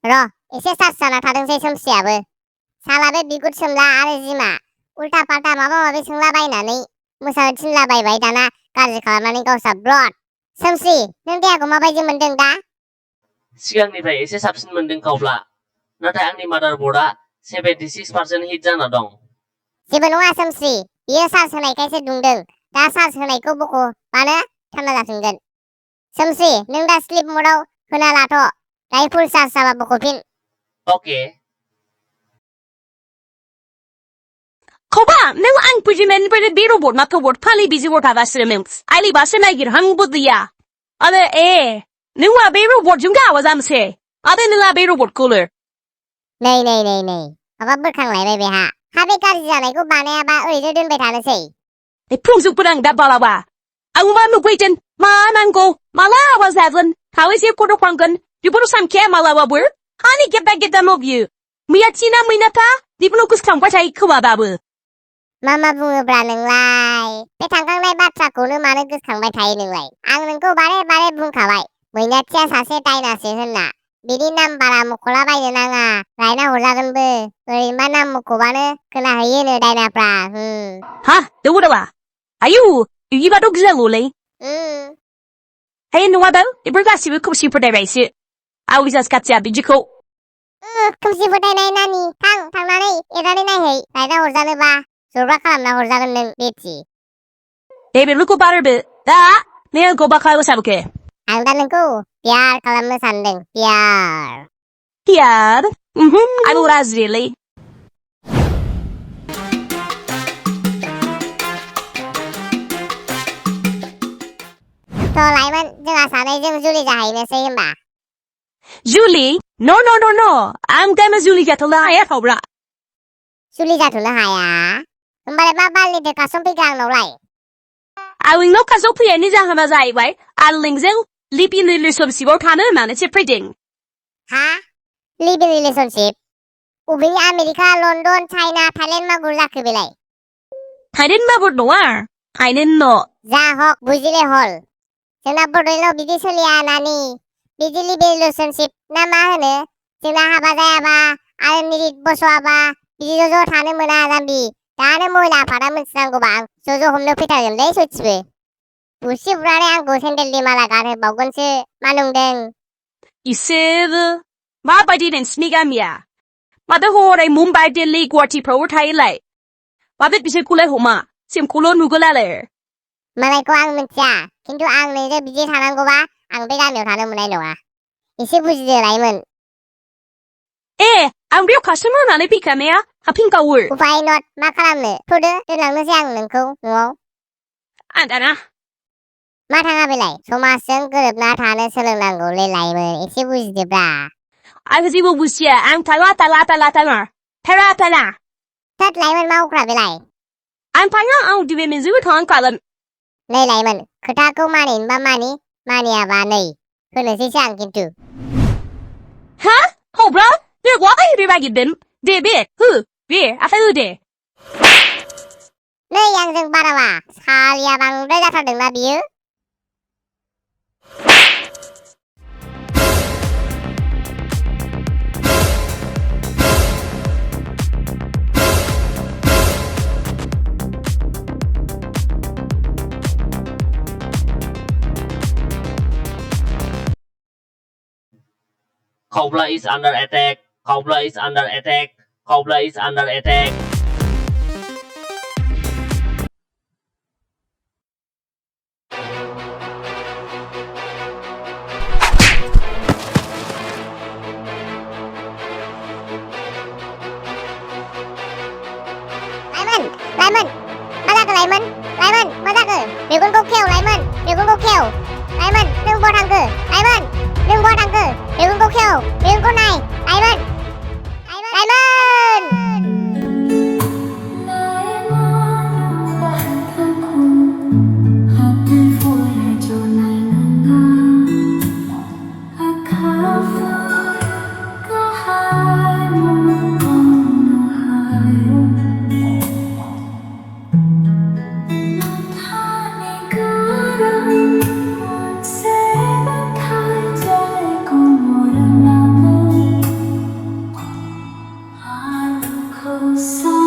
एसे चार्ज जाना थादोंसै सोमस्रियाबो सालाबे बिगुर सोमला आरो जिमा उल्टा पाल्टा माबा माबि सोंलाबायनानै मोसानो थिनलाबायबाय दाना गाज्रि खालामनानै गावसा ब्लड सोमस्रि नों देहाखौ माबायदि मोनदों दा सिगांनिफ्राय एसे साबसिन मोनदों खावब्ला नाथाय आंनि मादारबर्डआ 76% हिट जाना दं जेबो नङा सोमस्रि बियो चार्ज होनायखायसो दुंदों दा चार्ज होनायखौ बख'बानो थान्दा जाफिनगोन सोमस्रि नों दा स्लिप मडआव होना लाथ' दायो फुल चार्ज जाबा बख'फिन अके Kaobla, nung ang pujimen pwede biro bot matawot pali busy work ava sinements. Ali basa na gir hang budya. Ade nung wa biro bot junga was am say. Ade nila biro bot cooler. नै माबा बोखांलायबाय बेहा हाबे गाज्रि जानायखौ बानायाबा ओरैनो दोनबाय थानोसै Prungsu pudang da balawa. Ang ma mugwaitin, ma nango, mala was Evelyn. How is your quarter kwangan? You put some care malawa bur? Honey get back get them of you. Miyatina minata, di punukus kam what I kuwababu. मा बुङोब्रा नोंलाय बे थांखांनाय बाथ्राखौनो मानो गोसोखांबाय थायो नोंलाय आं नोंखौ बारे बारे बुंखाबाय मैनाथिया सासे दायनासो होनना बिनि नाम बारा मख'लाबायनो नाङा रायना हरजागोनबो ओरैनोबा नाम मख'बानो खोनाहैयोनो दायनाफ्रा Ha, dawadawa. Ayu, iba do gzalulay. Hey no abo, ibrgasi wu kumsi perdaysi. Always as katya bijiko. खोमसि फोथायनाय नानि थांनानै एरनानै नायहै रायना हरजानोबा जरबा खालामना हरजागोन नों बेथि David look about it. Da, neil go back I was abuke. आं दा नोंखौ प्यार खालामनो सानदों प्यार Piad. I will as really. थ' लाइमोन जोंहा सानैजों जुलि जाहैनोसै होमबा Julie? No. I'm gonna Julie get a lie at Kaobla. जुलि जाथ'नो हाया होमबालाय मा बालनिथो खारसनफैखो आंनावलाय I will no kazopi any zahamazai, right? I'll lingzel, leaping little subsibo tana man, it's a pretting. हा लिभिं रिलेशनशिप बबेनि आमेरिका लण्डन चाइना थाइलेण्ड मागुर जाखो बेलाय I didn't know noir. I didn't know. जा हक बुजिले हल जोंना बड'लेण्डआव बिदि सोलिया नानि बिदि लिभिं रिलेशनशिप ना मा होनो जोंना हाबा जायाबा आरो निरिट बस'आबा बिदि ज' थानो मोना जाम्बि दानो महिला आफादा मिथिनांगौबा आं ज' हमनो फैथारगोनलै सयथिबो बुसि बुनानै आंखौ सेन्देलनि माला गानहोबावगोनसो मा नंदों You said, ma by didn't sneak at me. Mother horde a Mumbai Delhi Guarty Pro Thailand. Mother Bishakula Homa, Simkulo Nugulale. मालायखौ आं मिथिया खिन्थु आं नोंजों बिदि थानांगौबा आं बे गामियाव थानो मोननाय नङा एसे बुजिदो लाइमोन I'm real customer and I pick a mea, a pink hour. उफाय नट मा खालामनो थ'दो दोनलांनोसै आं नोंखौ न'आव And Anna. मा थाङा बेलाय समाजजों गोरोबना थानो सोलोंनांगौलै लाइमोन एसे बुजिदोब्रा I was able to see I'm Talata. Terapana. थोद लाइमोन मा उफ्रा बेलाय I'm Panga out the women's Zuton column. नै लाइमोन खोथाखौ मानिनोबा मानियाबा नै होनोसैसो आं खिन्थु Huh? Oh, bro? They're why did I get them? They bit. Who? Where? I found it. नै आंजों बारावा सालिया बांद्राय जाथारदोंना बियो Kaobla is under attack. Kaobla is under attack. Kaobla is under attack. लाइमोन मा जाखो लाइमोन मा जाखो मेगनखौ खेव लाइमोन मेगनखौ खेव लाइमोन नों बहा थांखो लाइमोन नों बहा थांखो मेगनखौ खेव मेगनखौ नाय लाइमोन So